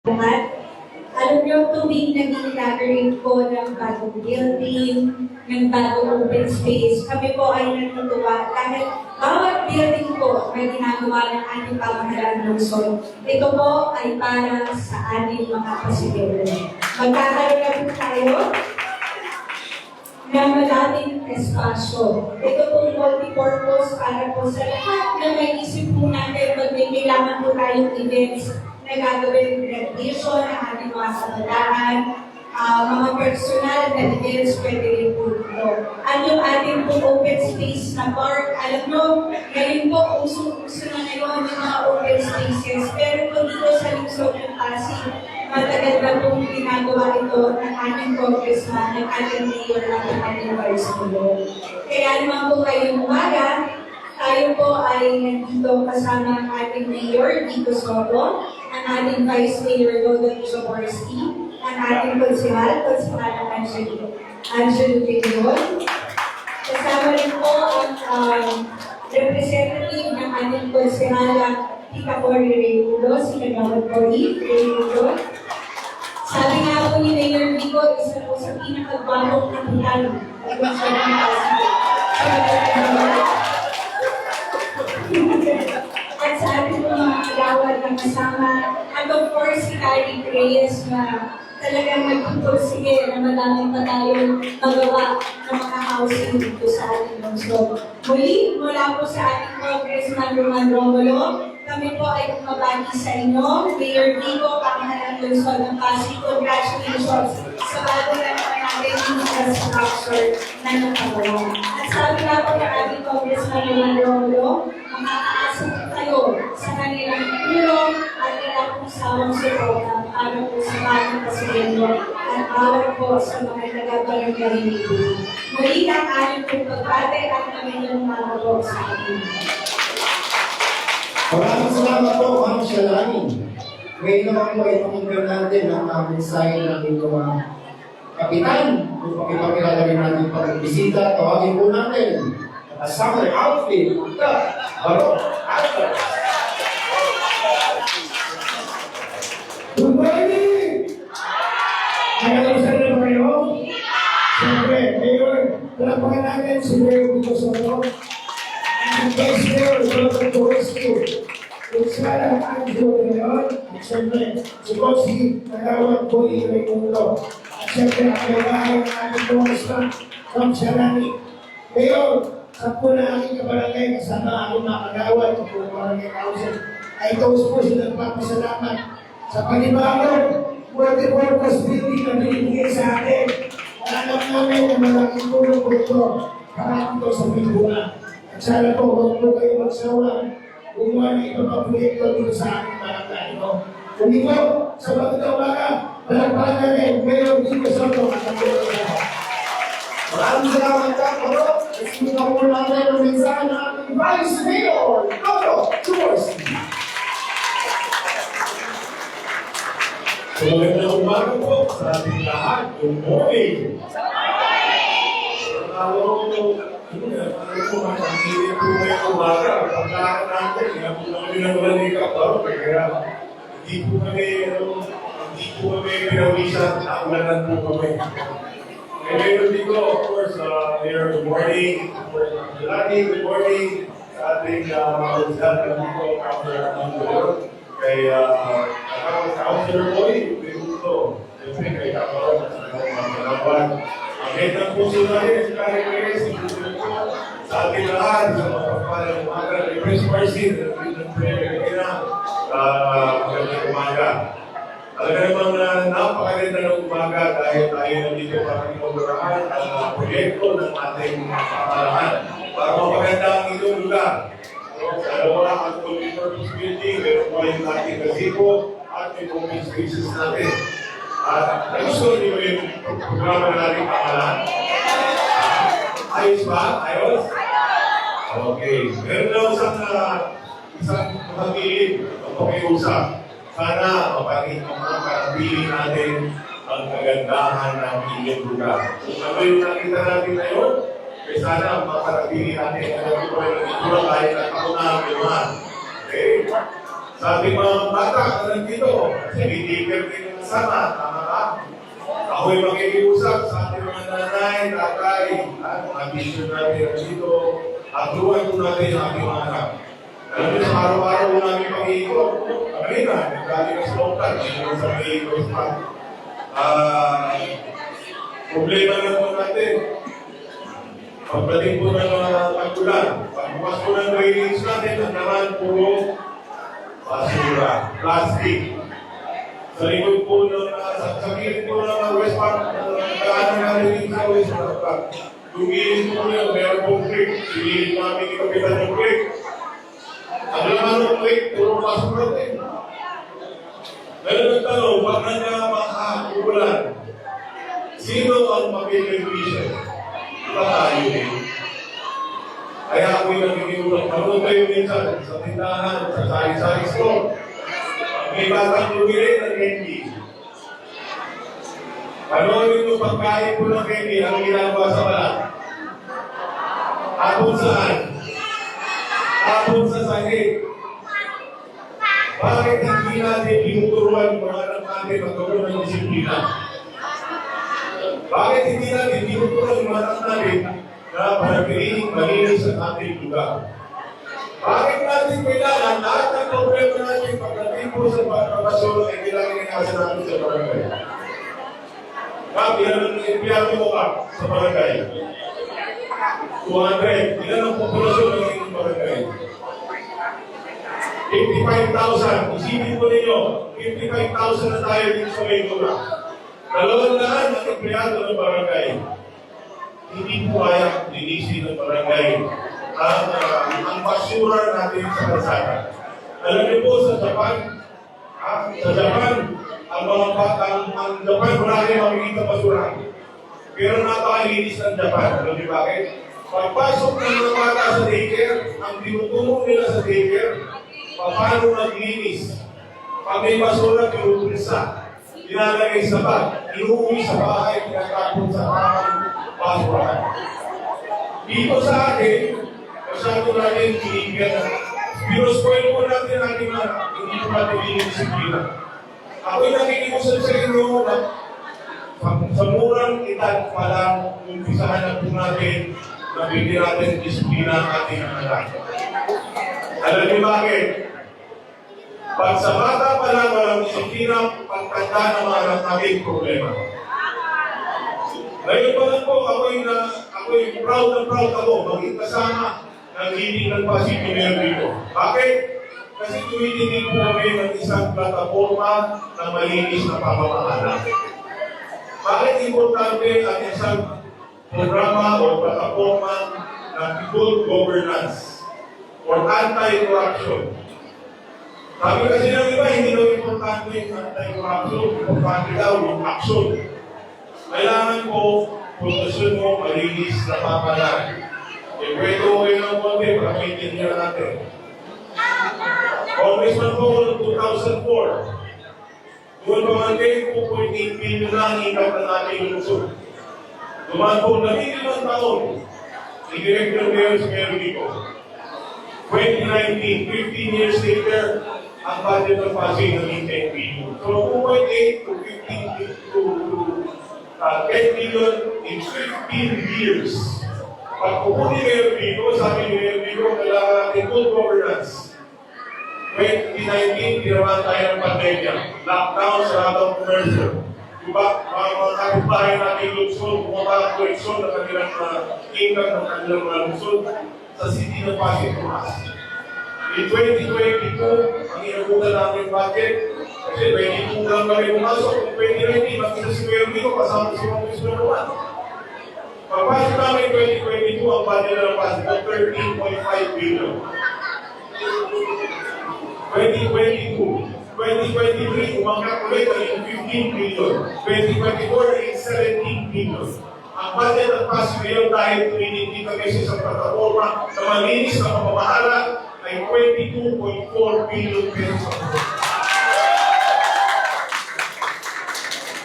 Lahat. Alam niyo, tuwing naging gathering po ng bagong building, ng bagong open space, kami po ay natutuwa dahil bawat building po na ginagawa ng ating pamahalaan ng lungsod, ito po ay para sa ating mga pasiguro. Magkakaroon na po tayo na maraming espasyo. Ito pong multi-purpose para po sa lahat na may isip po natin pag may kailangan po tayong events na gagawin recognition ng ating mga kabataan, mga personal na events pwede rin po dito. At yung ating po open space na park, alam nyo, ngayon po uso na ngayon yung mga open spaces, pero po dito sa lungsod ng Pasig, matagal na pong ginagawa ito ng ating congressman, ng ating mayor at ng ating vice mayor. Kaya naman po ngayong umaga, tayo po ay nandito kasama ang ating mayor, Vico Soto, ang ating vice mayor, Lodo Jaworski, ang ating konsehal, Angelo Pinyon. Kasama rin po ang representative ng ating konsehala, Tika Cory Reymulo, si Kagawad Cory Reymulo. Sabi nga po ni Mayor Vico, isa po sa pinakagwapong kapitan ng lungsod ng Pasig. At sa ating mga kagawad na kasama, and of course si Carrie Reyes na talagang nagpupursige na madaming pa tayong magawa ng mga housing dito sa ating lungsod. Muli, mula po sa ating Congressman Roman Romulo, kami po ay kumabati sa inyo. Mayor Vico, pamahalaan lungsod ng Pasig, congratulations sa bago na naman natin yung infrastructure na napagawa. At sabi nga po ng ating Congressman Roman Romulo, makakaasa po kayo sa kanilang tulong at wala pong sawang suporta para po sa bagong pasigendo at para po sa mga nagabarangay nito. Muli ang aming pong pagbate at kanilang mga po sa atin. Maraming salamat po, Ma'am Shalani. Ngayon naman po ay pakinggan natin ang mensahe ng ating mga kapitan. Kung pakipakilala rin natin pag-bisita, tawagin po natin ang summer outfit, the Barok Actor. Good morning! Nagalasan na ba kayo? Siyempre, Mayor, palapakan natin si Mayor Vico Soto. Ang Vice Mayor, Lodo Jaworski. Kung sana ang Angelo ngayon, at siyempre, si Kosi, Kagawad Cory Reymulo. At siyempre, ang kailangan ng ating Congressman, Ma'am Shalani. Mayor, sa po na aking kabarangay, kasama ako mga kagawad, sa po barangay council, ay toast po siya nagpapasalamat sa panibagong multi-purpose building na binibigay sa atin. Alam namin na malaking tulong po ito para dito sa Pilipinas. At sana po, huwag po kayo magsawa gumawa ng ibang proyekto dito sa ating barangay. Kung po, sa mga umaga, palagpakan namin, Mayor Vico Soto at ang Pilipinas. Maraming salamat ka, Barok. Isunod po natin ang mensahe ng ating Vice Mayor, Lodo Jaworski. So magandang umaga po sa ating lahat. Good morning! Ano po matangkili po ngayong umaga. Pagkaan natin, hindi po kami nagbalikap baro. Kaya hindi po kami pinawisan. Naulanan po kami. And Mayor Vico, of course, Mayor, good morning. Lagi, good morning sa ating mga konsyal na dito, Councilor Mangulo. Kay Councilor Boy, Pinuto, siyempre kay Kaparon, mga kalaban. Ang head ng puso natin, si Kari Perez, si Pinuto, sa ating lahat, sa mga kapalang umaga, ni Chris Marcy, ng Premier Kina, magandang umaga. Talaga namang napakaganda ng umaga dahil tayo nandito para inaugurahan ang proyekto ng ating pamahalaan para mapaganda ang inyong lugar. Dalawa ang multi-purpose building, meron po yung ating gazebo at yung open spaces natin. At gusto niyo yung programa na natin pamahalaan? Ayos ba? Ayos? Okay. Meron daw isang pagkilid ang pakiusap. Sana mapanatili natin ang kagandahan ng inyong lugar. Ano yung nakita natin ngayon? Kaya sana mapanatili natin ang ito ng itsura kahit at ako na ang iman. Okay? Sa ating mga bata na nandito, kasi may daycare din kasama, tama ba? Ako'y makikiusap sa ating mga nanay, tatay, at mga teacher natin dito, at turuan po natin ang ating mga anak. Alam niyo, sa araw-araw namin pag-iikot, kanina, nagdali ka sa lokal, hindi sa pag-iikot pa. Problema na po natin. Pagdating po ng mga tag-ulan, pagbukas po ng drainage natin, ang naman puro basura, plastic. Sa likod po ng, sa gilid po ng West Park, daanan natin sa West Park. Yung gilid po niya, meron pong creek, sililid namin ikapitan ng creek. Ang laman ng creek, puro basura din. Ngayon nagtanong, pag nagkakaulan, sino ang mag-beneficial? Iba tayo eh. Kaya ako'y nagkikinulang. Panood kayo minsan sa tindahan, sa sari-sari store. May batang lumili ng candy. Panood yung pagkain po ng candy ang ginagawa sa balat. Tapon saan? Tapon sa sahig. Bakit hindi natin tinuturuan mga anak natin magkaroon ng disiplina? Bakit hindi natin tinuturuan mga anak natin na panatilihin malinis ang ating lugar? Bakit natin kailangan lahat ng problema natin pagdating po sa pagkakasolo ay kailangan inasa natin sa barangay? Ilan ang empleyado mo ka sa barangay? 200. Ilan ang populasyon ng inyong barangay? 55,000. Isipin ko ninyo, 55,000 na tayo dito sa Maynila. 200 ang empleyado ng barangay. Hindi po kaya linisin ng barangay ang basura natin sa kalsada. Alam niyo po sa Japan, ang Japan marami makikita basura. Pero napakalinis ng Japan. Alam niyo bakit? Pagpasok ng mga bata sa daycare, ang tinuturo nila sa daycare, paano maglinis. Pag may basura, pinupulsa. Nilalagay sa bag, inuwi sa bahay, pinatapon sa basura. Dito sa atin, masyado natin tinigyan. Pinospoil po natin ang ating anak, hindi po natin dinidisiplina. Ako'y nakikiusap sa inyo na sa murang edad pa lang, umpisahan na po natin na bigyan natin disiplina ang ating anak. Alam niyo bakit? Pag sa bata pa lang walang disiplina, pagtanda ng mga anak natin problema. Ngayon pa lang po, ako'y proud na proud ako, maging kasama ng leading ng Pasig Mayor dito. Bakit? Kasi tumitingin po kami ng isang plataforma na malinis na pamamahala. Bakit importante ang isang programa o plataforma ng good governance or anti-corruption? Sabi kasi ng iba, hindi daw importante yung anti-corruption, importante daw yung action. Kailangan ko, produksyon mo, malinis na pamahalaan. Pwede ko kayo ng konti para maintindihan natin. Congressman ko noong 2004, doon pamantay 2.8 billion na ang income ng ating lungsod. Dumaan po na 15 taon, i-director mayor si Mayor Vico. 2019, 15 years later, ang budget ng Pasig naging 10 billion. So 2.8 to 10 billion in 15 years. Pag pupunin Mayor Vico, sabi ni Mayor Vico, kailangan natin good governance. 2019, tinamaan tayo ng pandemya. Lockdown sa lahat ng commercial. Diba, mga kapitbahay natin lungsod, bumaba ang koleksyon ng kanilang income ng kanilang mga lungsod sa city ng Pasig Tumas. In 2022, ang inabutan namin budget, kasi 22 lang kami pumasok. In 2019, makita si Mayor Vico, kasama si mga Mr. Roman. Pagpasok namin 2022, ang budget ng Pasig ng 13.5 billion. 2022, 2023, umangat ulit ng 15 billion. 2024, naging 17 billion. Ang budget ng Pasig ngayon dahil tuminindig kami sa isang plataforma na malinis na pamamahala ay 22.4 billion pesos.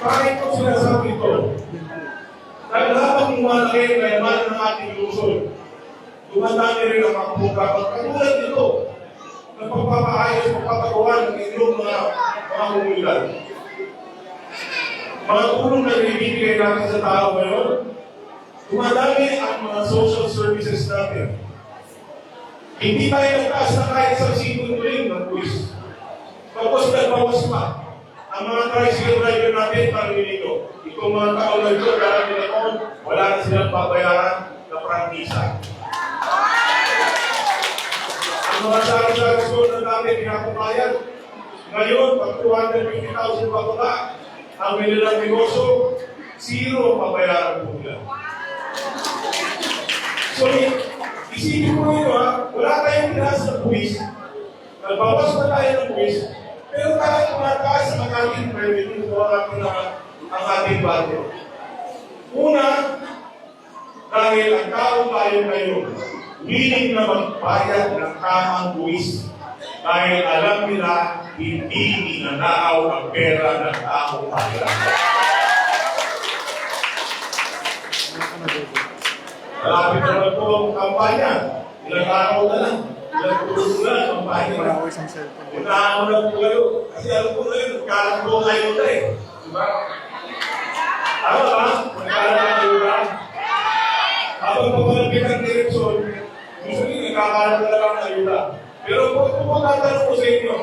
Bakit ko sinasabi ito? Dahil habang umalaki ang kayaman ng ating lungsod, dumandami rin ang mga programa katulad nito. nagpapaayos, magpapagawa ng inyong mga komunidad. Mga tulong na ibibigay natin sa tao ngayon, dumadami ang mga social services natin. Hindi tayo nagtaas na kahit sa segundo rin ng buwis. Tapos nagbawas pa. Ang mga tricycle driver natin, parang nito. Itong mga tao na ito, dahil nila wala na silang babayaran na prangkisa. Ang mga sari-sari school na natin pinapabayad, ngayon, pag 250,000 bababa, ang nilang negosyo, zero ang babayaran po nila. So, isipin mo nyo wala tayong tinaas ng buwis, nagbawas pa tayo ng buwis, pero tayo tumataas ang ating revenue o ang ating budget. Una, dahil ang taong bayan ngayon, willing na magbayad ng tamang buwis dahil alam nila hindi ninanakaw ang pera ng taong bayan. Malapit naman po ang kampanya. Ilang araw na lang. Ilang tulog na ang kampanya. Unahan mo lang po kayo. Kasi alam po kayo, nagkaroon po kayo na eh. Diba? Tama ba? Nagkaroon kayo na. Habang papalapit ang direksyon, gusto nyo nagkakaroon talaga ng ayuda. Pero kung tatanong ko sa inyo,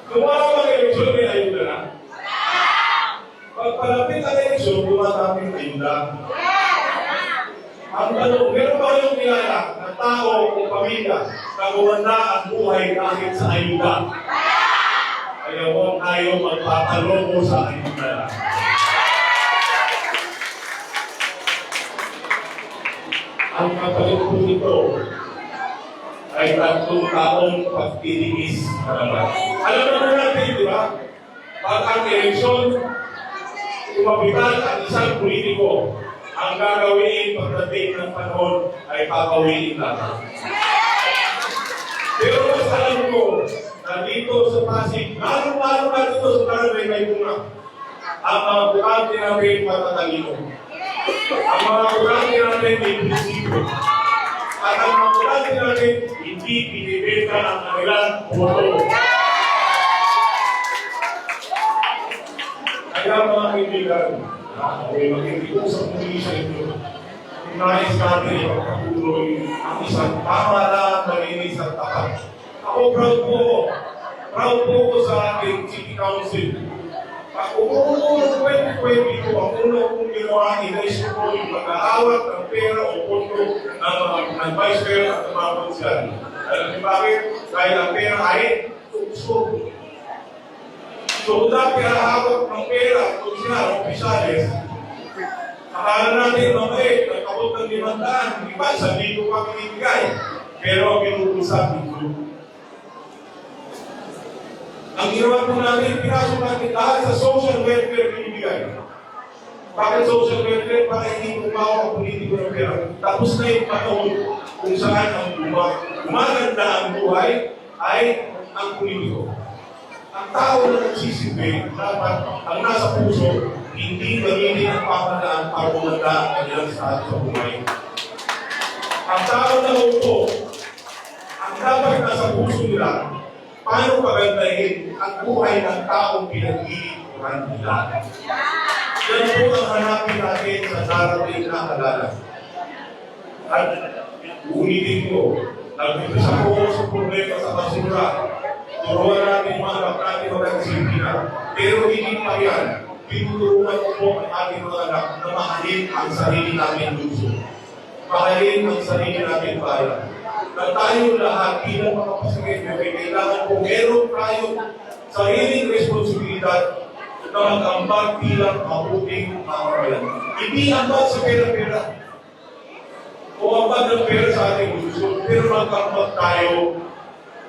kumara ang eleksyon, may ayuda na? Pagpalapit ang eleksyon, dumadami ang ayuda. Ang tanong, meron ba kayong kilala na tao o pamilya na gumanda ang buhay kahit sa ayuda? Kaya huwag tayo magpapaloko sa ayuda. Ang kapalit po nito ay 3 taong pagtitiis na naman. Alam naman natin, di ba? Pag ang eleksyon, kumapitan ang isang politiko, ang gagawin pagdating ng panahon ay papawiin natin. Pero mas alam ko na dito sa Pasig, lalo-lalo na dito sa Barangay Maybuna, ang mga bukante natin matatalino. Ang mga bukante natin may prinsipyo. At ang mga bukante natin hindi binibenta ang kanilang boto. Kaya mga kaibigan, ay mag-iusap muli sa inyo. Nais natin ipagpatuloy ang isang tama na malinis at tapat. Ako proud po ko. Proud po ko sa ating City Council. Kung noong 2022, ang una kong ginawa, inaisip ko yung pag-aawat ng pera o pondo ng vice mayor at ng mga konsyal. Alam niyo bakit? Dahil ang pera ay gusto. So, dahil pinahawak ng pera, konsyal, opisales, akala natin mamay, nagkabot ng 500, di ba? 1,000 pa pinibigay. Pero ang pinupulsak dito. Ang ginawa po natin, pinasok natin lahat sa social welfare pinibigay. Bakit social welfare? Para hindi pumawa ang politiko ng pera. Tapos na yung panahon kung saan ang gumaganda ang buhay ay ang politiko. Ang tao na nagsisilbi, dapat ang nasa puso, hindi magiging ang pamahalaan para bumanda ang kanilang estado sa buhay. Ang tao na upo, ang dapat nasa puso nila, paano pagandahin ang buhay ng taong pinag-iipuran nila. Yan po ang hanapin natin sa darating na halalan. At ulitin ko, nag-umpisa po sa problema sa basura. Turuan natin mga anak natin magkasilbi na. Pero hindi pa yan. Tinuturuan ko po ang ating mga anak na mahalin ang sarili natin luso. Mahalin ang sarili natin bayan. Na tayo lahat bilang mga pasagay, may kailangan po meron tayong sariling responsibilidad na mag-ambag bilang mabuting mamamayan. Hindi ambag sa pera-pera. O ambag ng pera sa ating luso. Pero mag-ambag tayo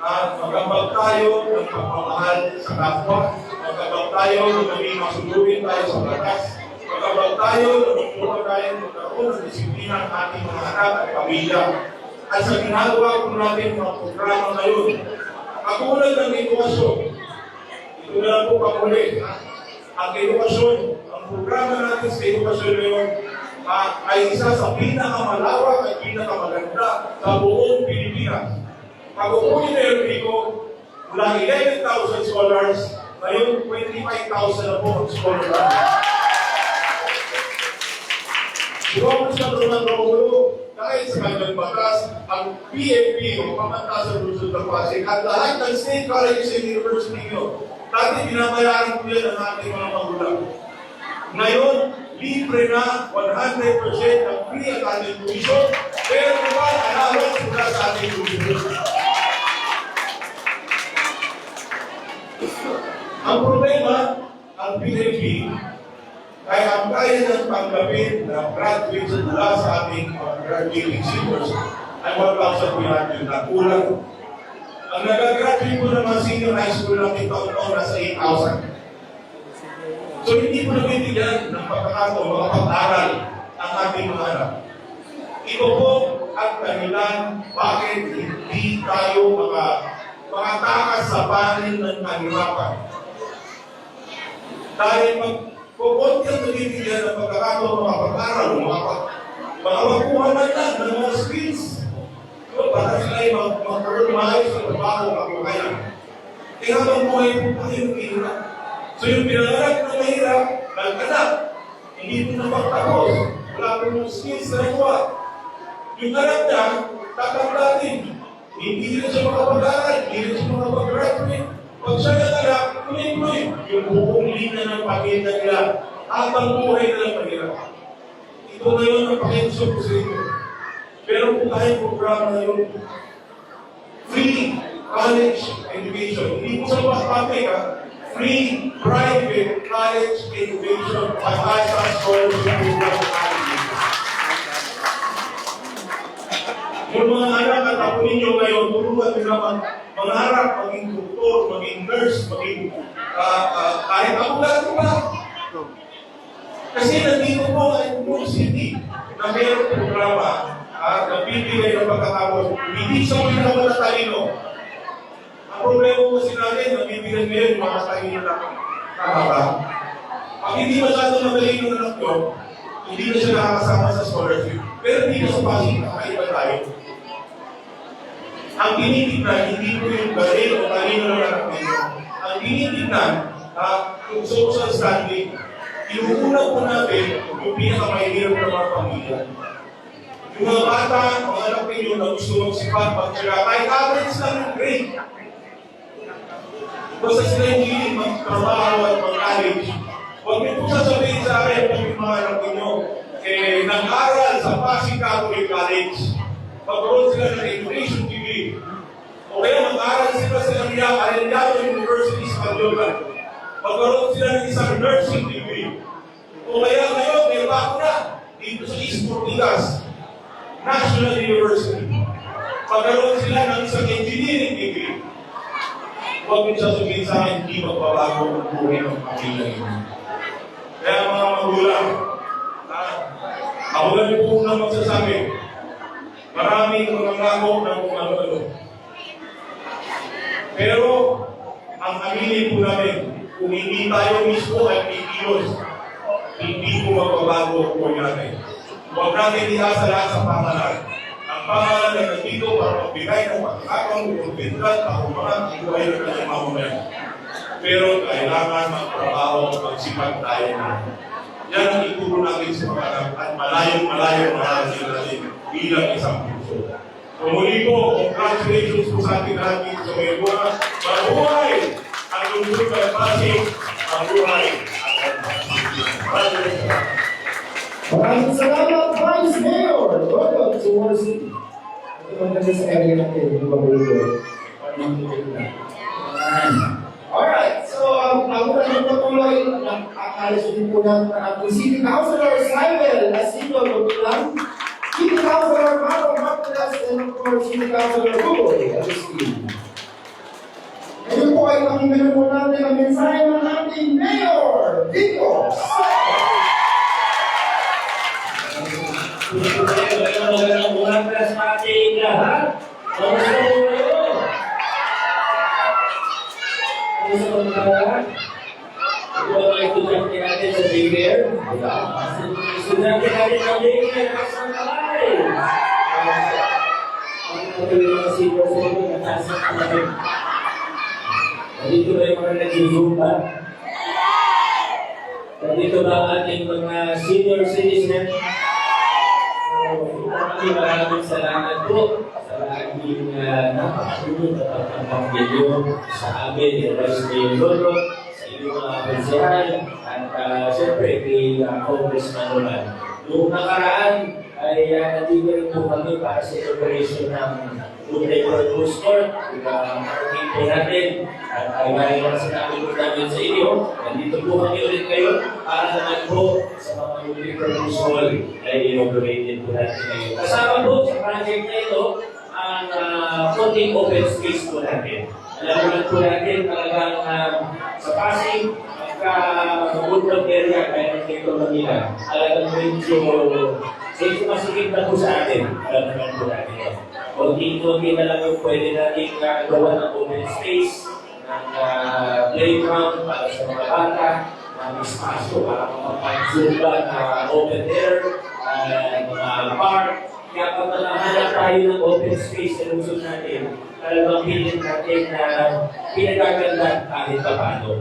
at mag-ambag tayo ng pagmamahal sa kapwa. Mag-ambag tayo ng maging masunurin tayo sa batas. Mag-ambag tayo ng magmumag tayo magkaroon ng disiplina ng ating mga anak at pamilya. At sa ginagawa po natin mga programa ngayon, katulad ng edukasyon, ito na lang po pamuli. Ang edukasyon, ang programa natin sa edukasyon ngayon, ay isa sa pinakamalawak at pinakamaganda sa buong Pilipinas. Pag upunin na yung Rico, mula 11,000 scholars, ngayon 25,000 na po ang scholar. Suwag sa ng Romulo, dahil sa kanyang batas, ang PFP o Pamantasan Luzon ng Pasig at lahat ng state colleges and university nyo. Dati binabayaran ko yan ang ating mga magulang. Ngayon, libre na 100% ng free at ating tuition, pero naman allowance mula sa ating tuition. Ang problema, ang PFP, ay ang kaya ng tanggapin na graduates mula sa ating graduating seniors ay 1,300 na kulang. Ang nag-graduate po ng mga senior high school natin taon-taon nasa 8,000. So hindi po nabibigyan ng pagkakataon makapag-aral ang ating mga anak. Ito po ang dahilan bakit hindi tayo makatakas sa panin ng kahirapan. Dahil kung konti ang nabibigyan ng pagkakataon makapag-aral, makakuha man lang ng mga skills. So, para sila ay mag-earn maayos sa trabaho ako kaya. Eh habang buhay po tayo mahirap. So yung pinangarap na mahirap, nag-anak, hindi po napagtapos. Wala po yung skills na nakuha. Yung anak niya, tatanda din. Hindi rin siya makapag-aral, hindi rin siya makapag-graduate. Pag siya nag-anak, tuloy-tuloy. Yung buong lina ng pagkita nila, habang buhay na lang mahirap. Ito na yun ang pakiusap ko sa inyo. Pero kung tayong programa na yun, free college education. Hindi po sa mga public, free private college education at ISA scholarship program. Yung mga anak at ako ninyo ngayon, turuan nyo naman mangarap, maging doktor, maging nurse, maging kahit ako lang ba? Kasi nandito po ang university na mayroong programa at nagbibigay ng pagkakataon. Hindi sa mga matatalino. Ang problema po kasi natin, nagbibigay ngayon yung mga talino na tama ba? Pag hindi masyadong matalino na anak nyo, hindi na siya nakakasama sa scholarship. Pero dito sa Pasig, nakaiba tayo. Ang tinitignan, hindi po yung galing o talino ng anak ninyo. Ang tinitignan, yung social standing, inuuna po natin yung pinakamahirap ng mga pamilya. Yung mga bata, mga anak ninyo na gusto magsipat, magtira, kahit average lang yung grade. Basta sila yung hiling magtrabaho at mag-college. Huwag niyo po sasabihin sa akin kung yung mga anak ninyo nag-aral sa Pasig Catholic College. Magkaroon sila ng education degree. O kaya mag-aral sila sa Arellano University sa Caloocan. Magkaroon sila ng isang nursing degree. O kaya ngayon, may bago na dito sa East Ortigas National University. Magkaroon sila ng isang engineering degree. Huwag niyo sasabihin sa akin, hindi magbabago ang buhay ng pamilya niyo. Kaya mga magulang, ako lang po unang magsasabi, maraming mangangako ng kung ano-ano. Pero, ang aminin po namin, kung hindi tayo mismo ay kikilos, hindi po magbabago ang buhay natin. Huwag natin iasa lahat sa pamahalaan. Ang pamahalaan ay nandito para magbigay ng pagkakataon, kumpintan, pakumangan, ang buhay ng kanyang mamamayan. Pero kailangan magtrabaho, magsipag tayo na. Yan ang ituro natin sa mga anak at malayong mahalasin natin bilang isang puso. So muli po, congratulations po sa ating lahat dito sa may buwan. Mabuhay ang lungsod ng Pasig, mabuhay ang Pasig. Maraming salamat, Vice Mayor! Welcome to War City. Ito ang ganda sa area natin, yung babulo. Alright, so ang unang patuloy, alis din po ng ating City Councilor Simon Asilo Lutulang, City Councilor Marco Martinez, and of course, City Councilor Hugo Agustin. Ngayon po ay pakinggan po natin ang mensahe ng ating Mayor, Vico Soto. Magandang umaga sa ating lahat. Kamusta po kayo? Kamusta po kayo? Ito ang estudyante natin sa daycare. Estudyante natin sa daycare. Kamusta na kayo? Ang natuloy mga senior sa inyo, natasan ka na rin. Nandito ba yung mga nag-zumba? Nandito ba ang ating mga senior citizen? Maraming salamat po sa laging napakasunod at pagpapagpapagyo sa amin, Vice Mayor Lolo, sa inyong mga konsehan, at siyempre kay Congressman Roman. Noong nakaraan ay nandito rin po kami para sa operation ng multi-purpose court. Marating po natin at ay gaya na sinabi po namin sa inyo. Nandito po kami ulit kayo para naman po sa mga multi-purpose hall ay inaugurated po natin ngayon. Kasama po sa project na ito ang konting open space po natin. Alam naman po natin talagang sa Pasig, magka-woodland area kaya ng Tito Manila. Talagang medyo masigit na po sa atin. Alam naman po natin yan. Konti-konti na lang yung pwede natin gawa ng open space, ng playground para sa mga bata, ng espasyo para makapag-zumba na open air, mga park. Kaya pag nakahanap tayo ng open space sa lungsod natin, talagang pilit natin na pinagaganda kahit pa paano.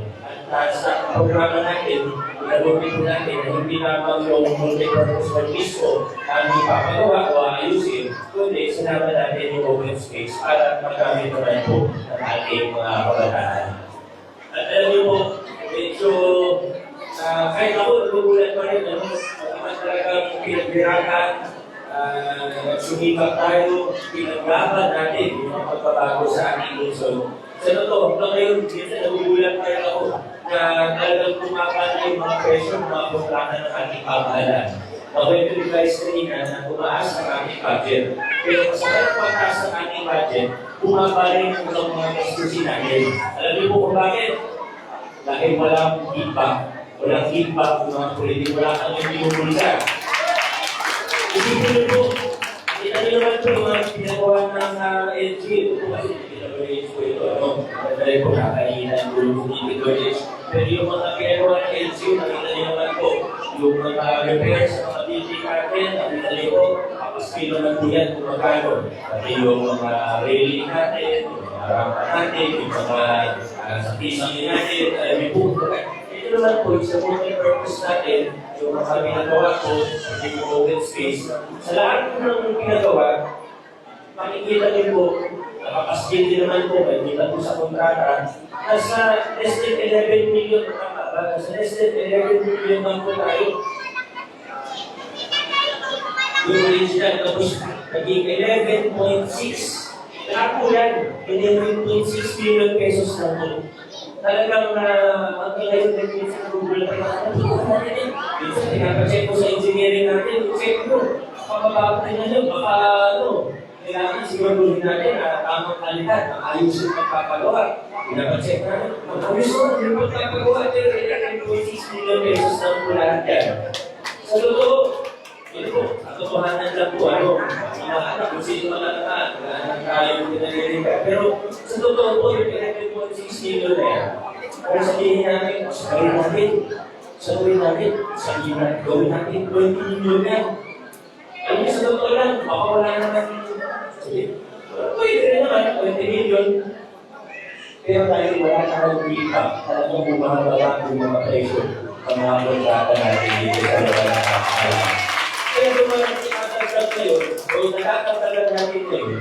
At sa programa natin, gagawin po natin na hindi lamang yung multi-purpose hall mismo ang ipapagawa o ayusin, kundi sinama natin yung open space para magamit naman po ng ating mga kabataan. At alam niyo po, medyo kahit ako nagugulat pa rin, naman talagang pinagbirakan, sumikap tayo, pinaglaban natin yung mga pagbabago sa ating lungsod. Sa totoo, hanggang ngayon, minsan nagugulat tayo ako na talagang kumapana yung mga presyo, mga programa ng ating pamahalaan. Makwento ni Vice kanina na tumaas ang ating budget. Pero kasabay ang pagtaas ng ating budget, bumaba rin ang mga gastusin natin. Alam niyo po kung bakit? Dahil walang feedback. Walang feedback ng mga politiko, wala kang pinupulsa. Isipin niyo po, kita niyo naman po yung mga pinagawa ng LG. Ito po kasi pinagawa po ito. Dahil po kakaina ang gulong ni George. Pero yung mga pinagawa ng LG, nakita niyo naman po yung mga repairs sa mga building natin, nakita niyo po, kapaskilo naman po yan kung magkano. Pati yung mga railing natin, yung mga rampa natin, yung mga sapisang natin, alam niyo po, ito naman po, isa po yung purpose natin, yung mga pinagawa ko, yung open space. Sa lahat po ng pinagawa, makikita niyo po, nakapaskin din naman po, may kita po sa kontrata, nasa less than 11 million, sa less than 11 million lang po tayo. Yung original, tapos naging 11.6. Lahat po yan, 11.6 million pesos na po. Talagang ang ngayon din sa Google na minsan pinaka-check ko sa engineering natin, check ko, kapababa na nyo, baka kailangan siguraduhin natin na tamang kalidad, ang ayos yung pagpapagawa. Pinaka-check natin, ayos mo, yung pagpapagawa, 11.6 million pesos na po lahat yan. Sa totoo, yun po, sa totohanan lang po, mga kung sino mga tayo pinag-iring ka. Pero sa totoo po, yung 11.6 million na yan, kung sabihin natin, sabihin natin, gawin natin 20 million yan. Alam sa totoo lang, baka wala naman, pwede rin naman, 20 million. Pero tayo wala tayong kita, talagang bumagawa ng mga presyo ang mga kontrata natin dito sa lugar ng Pakistan. Kaya kung mga tinatagdag ngayon, o nakakatagal natin ngayon,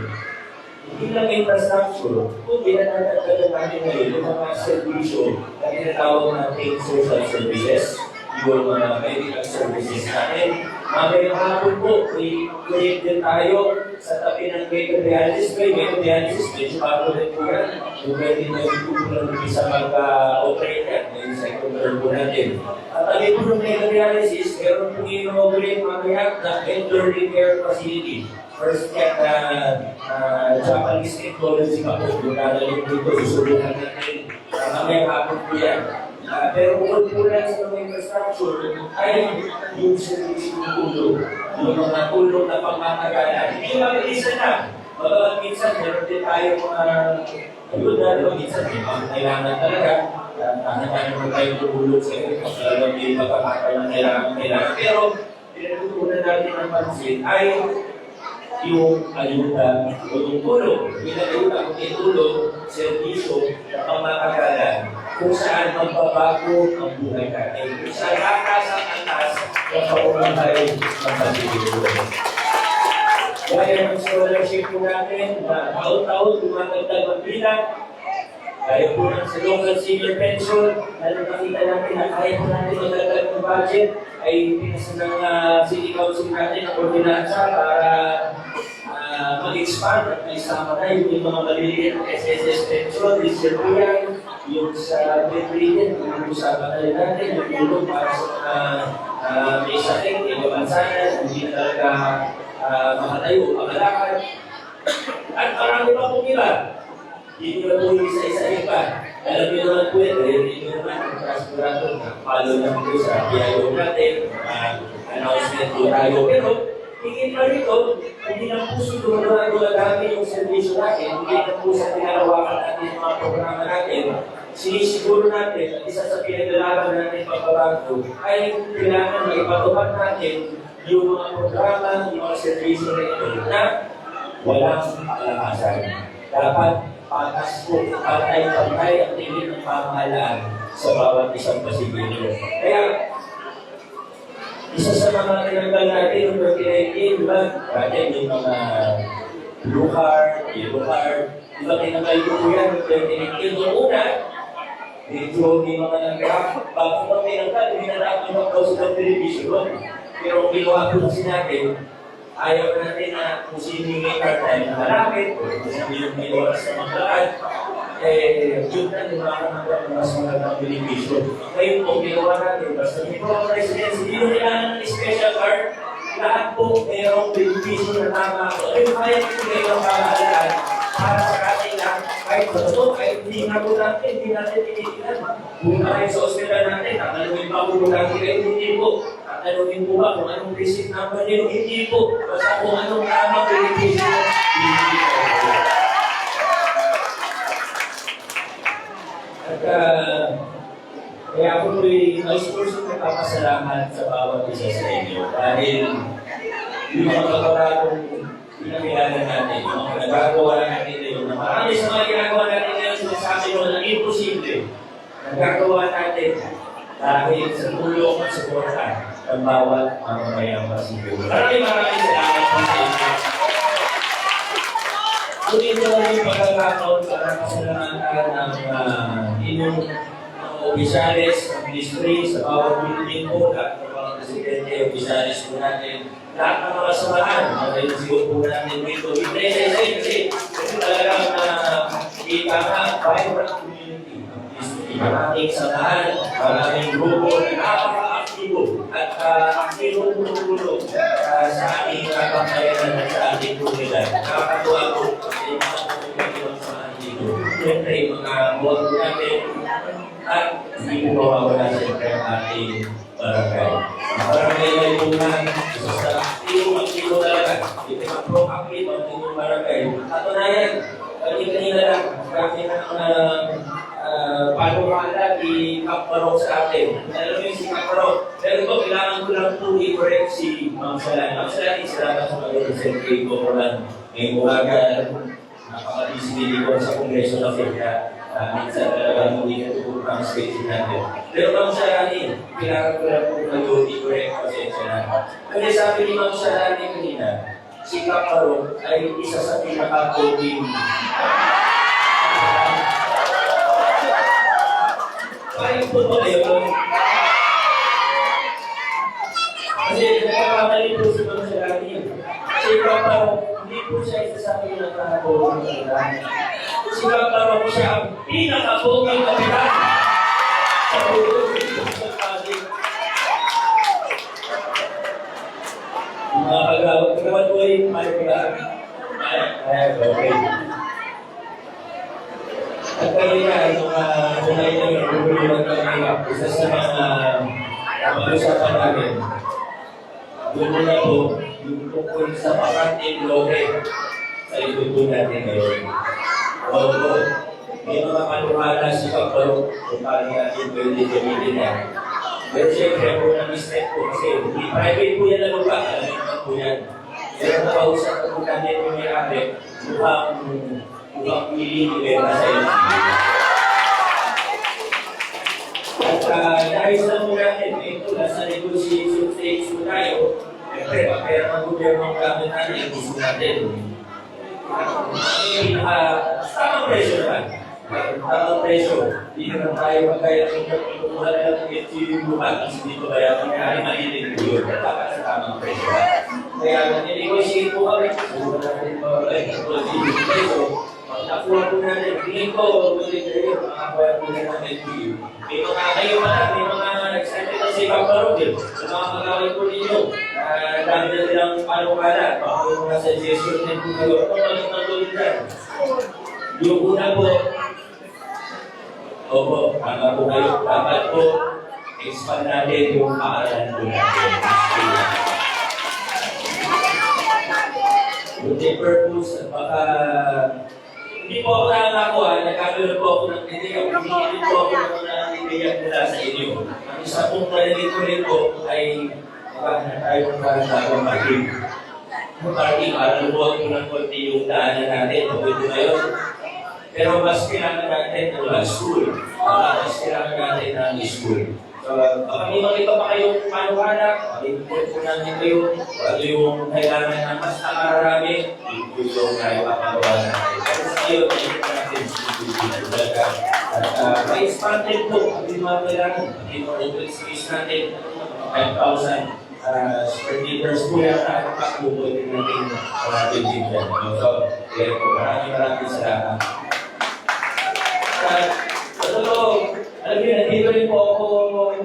hindi lang infrastructure, kung tinatagdag natin ngayon, yung mga servisyo na tinatawag natin social services, yung mga medical services natin. Mamayang hapon po, may din tayo sa tabi ng Metro-Dialysis. May Metro-Dialysis, medyo bago rin po yan. Yung pwede na yung tutulang isa mag-operate yan, yung second term po natin. At tabi po ng Metro-Dialysis, meron po inaugurate mamaya na elderly care facility. First yan Japanese technology pa po. Yung dadalhin dito, susubukan natin. Mamayang hapon po yan. Pero kung kulang sa mga infrastructure, ay yung service ng tulong. Yung mga tulong na pangmatagalan. Hindi mabilisan na. Bagamat minsan, meron din tayo mga ayuda, diba? Minsan, may mga kailangan talaga. Nakakanya mo tayo tulong sa iyo. Talagang hindi magkakakaya ng kailangan. Pero, pinatutunan natin ng pansin ay yung ayuda o yung tulong. Bilang ayuda kung may tulong, servisyo, na pangmatagalan, kung saan magbabago ang buhay natin, kung saan atas ang atas ng pamumuhay ng pag-ibig. Gaya ng scholarship po natin na taon-taon tumatagdag ang bilang, kaya po ng sa local senior pension, lalo nakita natin na kaya po natin magdagdag ng budget, ay pinasa ng City Council natin ang ordinansa para mag-expand at may sama na yung mga maliliit ng SSS pension, diesel po yan, yung sa bedridden, yung usapan na rin natin, yung tulong para sa mga may sakit, may mabansanan, hindi na talaga makatayo, makalakad. At marami pa po nila. Hindi nyo po yung isa-isa pa. Alam nyo naman po yan, hindi nyo naman ang transporado na follow na po sa PIO natin, announcement po tayo. Pero, higit pa rito, hindi na po siguro na dumadami yung servisyo natin, hindi na po sa pinalawakan natin yung mga programa natin. Sinisiguro natin at isa sa pinagdalaman natin pagbabago ay kailangan na ipatupad natin yung mga programa, yung mga servisyo na ito na walang kalakasan. Dapat patas po, pantay-pantay ang tingin ng pamahalaan sa bawat isang pasigilo. Kaya, isa sa mga tinanggal natin yung 2019, diba? Dati yung mga blue card, yellow card, diba tinanggal ko po yan yung 2019. Noong una, medyo may mga nag-graph, bago pang tinanggal, hindi na natin mag-close ng television. Pero ang ginawa po kasi natin, ayaw natin na kung sino yung may part-time na malapit, kung sino yung may oras na maglakad, yun na yung makakamagal ng mas magandang beneficio. Ngayon po, ginawa natin, basta may pro residence, hindi yung kailangan ng special card, lahat po mayroong beneficio na tama ako. Ano yung kaya ko ngayon pamahalaan para sa ating lahat, kahit ba ito, kahit hindi na po natin, hindi natin tinitingnan. Kung tayo sa hospital natin, tatanungin pa po natin kayo, hindi po. Tatanungin po ba kung anong receipt number nyo? Hindi po. Basta kung anong tamang beneficio, hindi po. At kaya ako po'y nais-pursong nagpapasalamat sa bawat isa sa inyo dahil yung mga pagkakagong pinakilala natin, yung mga nagagawa natin ngayon, na marami sa mga ginagawa natin ngayon sinasabi mo na imposible. Nagagawa natin dahil sa tulong at suporta ng bawat mamamayang pasiguro. Maraming salamat po sa inyo. Tuloy mo lang yung pagkakataon para pasalamatan ng inyong opisyalis, ng ministry, sa bawat building po, lahat ng mga presidente, opisyalis po natin, lahat ng mga samahan, mga NGO po natin dito. Kasi talagang kita nga, vibrant community. Maraming samahan, maraming grupo na napaka-aktibo at aktibo tumulong sa aming kapakayanan at sa ating komunidad. Nakakatuwa po sa mga komunidad sa ating dito. Siyempre, mga buwan natin at hindi po mawawala siyempre ang ating barangay. Barangay na ito na isa sa aktibo talaga. Ito ang pro-active ang inyong barangay. Katunayan, kanina lang, kami ng panumala ni Kaparok sa atin. Alam mo yung si Kaparok. Pero ito, kailangan ko lang po i-correct si Ma'am Salan. Ma'am Salan, salamat sa mga Secretary ko po lang. Ngayong umaga, napaka-busy ko sa Kongreso na Fedra. Minsan talagang hindi na po ang schedule natin. Pero Ma'am Salan, kailangan ko lang po kayo i-correct pasensya na. Kasi sabi ni Ma'am Salan kanina, si Kaparok ay isa sa pinaka-coding Paano po ba kayo? Kasi nagkakamali po si Ma'am Salani. Si Kaparo, hindi po siya isa sa pinaka-pogang kapitan. Si Kaparo po siya ang pinaka-pogang kapitan sa buong Institution Project. Mga kagawad po ay malipila. Okay. At kayo na, kung ay nagulungan kami, isa sa mga pag-usapan namin. Doon na po, yung tungkol sa pakanting lohe sa ituto natin ngayon. Oo, may mga panuhala si Kaparo kung paano natin pwede gamitin yan. Pero siyempre po na-mistake po kasi private po yan na lupa, alam naman po yan. Pero nakausap ko natin yung may-ari, mukhang nililibenta sa iyo. At dahil sa po natin, ito, nasa negotiation stage po tayo, siyempre, pagkaya ng gobyerno ang gamit natin, gusto natin. Tamang presyo naman. Tamang presyo. Hindi naman tayo magkaya ng pagkukuha na lang ng LTV buwan kasi hindi ko kaya nangyari malilig ko yun. Dapat sa tamang presyo. Kaya nag-negotiate po kami. Siguro natin po, LTV presyo. Nakuha po natin. Tingin ko, ulit kayo, makakuha po na ng LTV. May mga kayo pala, may mga excited na sa ibang parokil. Sa mga magawin po ninyo, dami na nilang panukala. Baka yung mga suggestion din po kayo. Ano balik ng tuloy dyan? Yung una po, opo, tama po kayo. Dapat po, expand natin yung paaralan po natin. Yung purpose, baka hindi po ako nakakakuha, nagkakaroon po ako ng ideya. Hindi po ako ng ideya mula sa inyo. Ang isa pong narinig ko rin po ay na tayo ng bagong parking. Parking, lubuhan ko ng konti yung daanan natin. Pwede na yun. Pero mas kailangan natin ng school. Mas kailangan natin ng school. Baka may makita pa kayong panuhanak, makikita po natin kayo ano yung kailangan na mas nakararami, yung tayo kapagawa natin. Kasi sa iyo, makikita natin at ma-expand din po ang mga kailangan. Yung open space natin, 5,000 square meters po yan na pakubo din natin building yan. So, kaya po, maraming salamat. Alam niyo, nandito rin po ako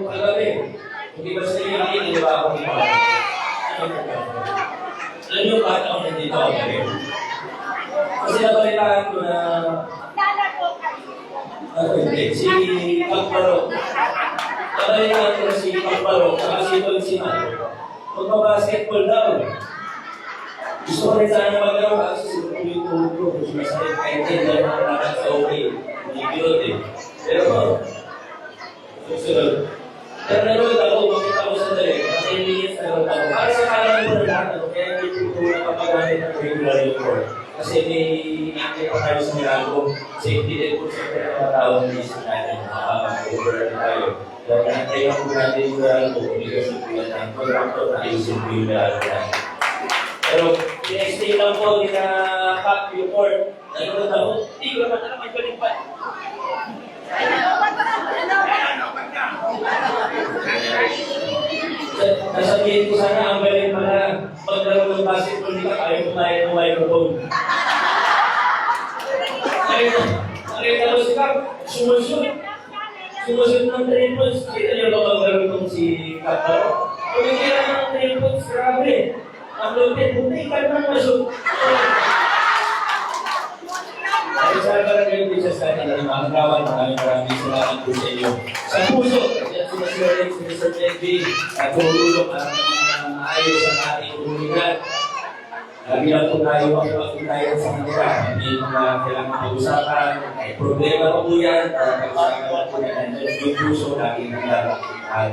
kagabi. Hindi ba sa inyo natin, hindi ba ako dito? Alam niyo, bakit ako nandito ako kagabi? Kasi nabalitaan ko na si Pagparo. Nabalitaan ko na si Pagparo, saka si Tolsiman. Magpa-basketball daw. Gusto ko rin sana mag-araw kasi sinutuloy ko. Gusto na sa rin kahit hindi na nakakad sa okay. Hindi kirot eh. Pero, susunod. Pero nanood ako, makita ko sandali. Kasi minutes nanood ako. Para sa kalang mo na lahat, kaya hindi ko nakapagamit ng regular report. Kasi may nakita pa tayo sa Milano. Safety din po siyempre ng mga tao na isip natin. Makaka-over tayo. Kaya nantayan po natin yung Milano po. Hindi ko sinutulan ng contractor na ayusin po yung Milano natin. Pero, in-explain lang po, nina-cut yung report. Nanood ako, hindi ko naman naman galing pa. Nasabihin ko sana ang galing pala maglaro ng basketball hindi ka kaya kumain ng microphone. Nakita ko si Cap, sumusunod ng triples. Kita niyo ba maglaro itong si Cap? Kumikira ng triples, grabe. Ang lupit, hindi ka naman masuk. Ay, sa barangay teachers natin na mga kawan, maraming salamat po sa inyo. Sa puso, yan sila si Rex, Mr. Melvin, at tumulong ang maayos ang ating komunidad. Lagi lang po tayo makipagpuntayan sa kanila. May mga kailangan pag-usapan, may problema pa po yan, pag-usapan po yan, yung puso lagi nila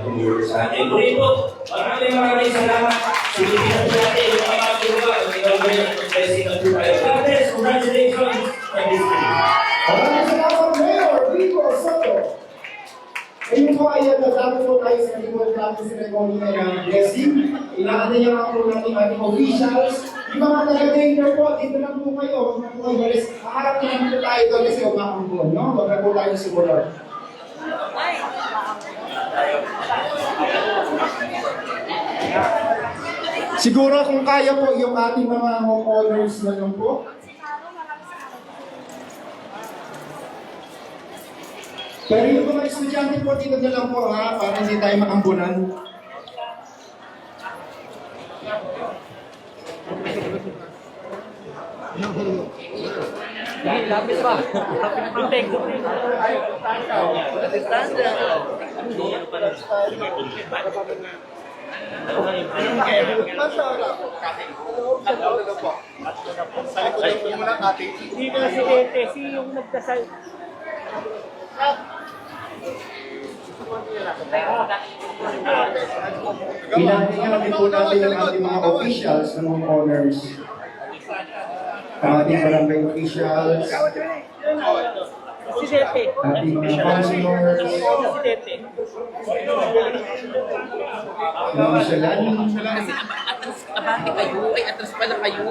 tumulong sa atin. Muli po, maraming salamat. Silipinan po natin yung mga magawa, yung gagawin ng blessing ng tayo. God bless, congratulations, and this day. Maraming salamat, Mayor Rico Soto. Ngayon po ay nagdami po tayo sa likod natin sa ceremony ng blessing. Inaantay niya nga po natin ating officials. Yung mga taga-danger po, dito lang po kayo. Huwag na po kayo balis. Maharap na lang po tayo doon kasi huwag na po, no? Huwag na po tayo simulan. Siguro kung kaya po yung ating mga homeowners na lang po. Pero yung mga estudyante po, dito na lang po ha, para hindi tayo makambunan. Lapit ba? Protect. Hindi na si Ete, si yung nagdasal. Hinahingan din po natin ang ating mga officials ng mga corners. Ang ating barangay officials, Presidente. ating mga councilors, Presidente. mga salani, Abante kayo, ay atras pala kayo.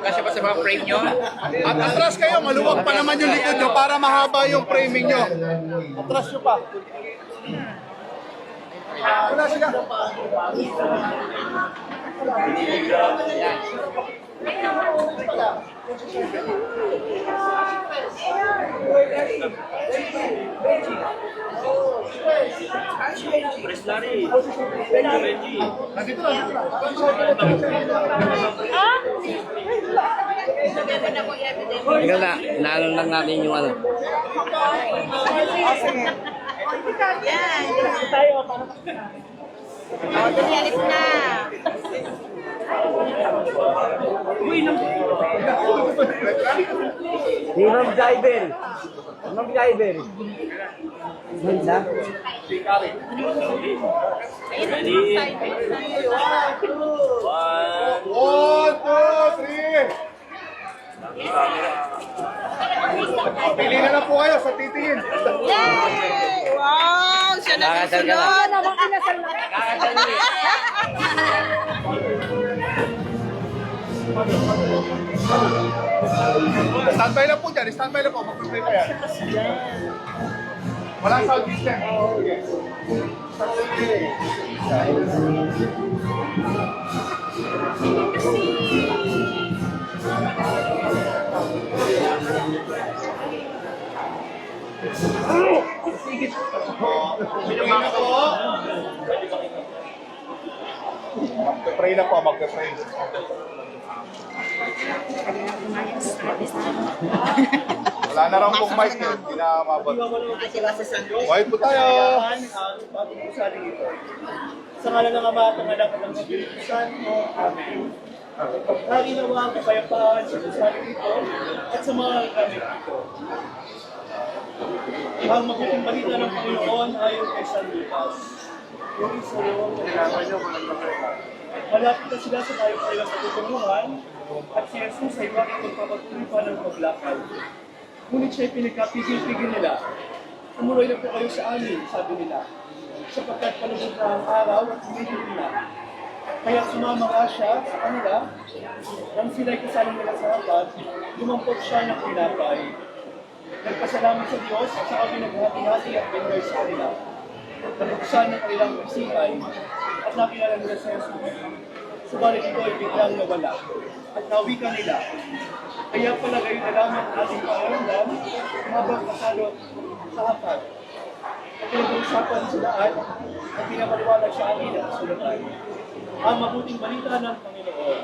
Kasya ba sa mga frame nyo? At atras kayo, maluwag pa naman yung likod nyo para mahaba yung framing nyo. Atras nyo pa. Wala sila. Nandito lang. Tingnan na, inaano lang natin yung ano. Alis na. Ma'am Driver. Ma'am Driver. Ganda. One, two, three. Pili na lang po kayo sa titingin. Yay! Wow! Siya na Kakasal ka na. susunod. Kakasal mo eh. Standby lang po dyan. Standby lang po. Mag-play pa yan. Walang sound system. Okay. Mag-pray na po. Mag-pray. Wala na raw pong mic yun. Hindi na mabot. Wait po tayo. Bago po sa ating ito. Sa ngala ng Ama at ng Anak at ng Espiritu Santo. Amen. Nakinawa ang kapayapaan sa kusali ito at sa mga gamit ito. Ang mabuting balita ng Panginoon ayon kay San Lucas. Yung isa yung malapit na sila sa tayo kailang pagtutunguhan at si Jesus ay bakit magpapatuloy pa ng paglakad. Ngunit siya'y pinagkapigil-pigil nila. Umuloy na po kayo sa amin, sabi nila, sapagkat palubog na ang araw at humihit na. Kaya sumama nga siya sa kanila, nang sila'y kasalang nila sa hapag, lumampot siya ng pinapay. Nagpasalamat sa Diyos at sa kami naghati-hati at binigay sa kanila. Nabuksan ng kanilang isipan at nakilala nila sa Jesus. Subalit ito ay biglang nawala at nawikan nila. Kaya pala gayon na lamang ating pangaramdam habang kasalo sa hapag. At pinag-uusapan sa lahat at pinapaliwanag sa amin ang kasulatan. Ang mabuting balita ng Panginoon.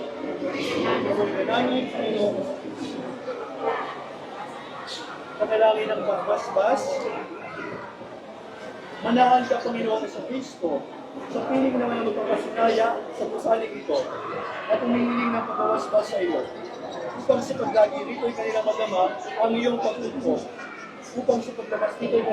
Mabuting namin, Panginoon. Katalangin ng pagbasbas. Manahan ka, Panginoon sa Kristo, sa piling ng mga magpapasikaya sa pusaling ito, at umihiling ng pagkawasbas sa iyo. Upang sa paglagi rito ay kanilang madama ang iyong pagtutpo. Upang sa paglabas dito ay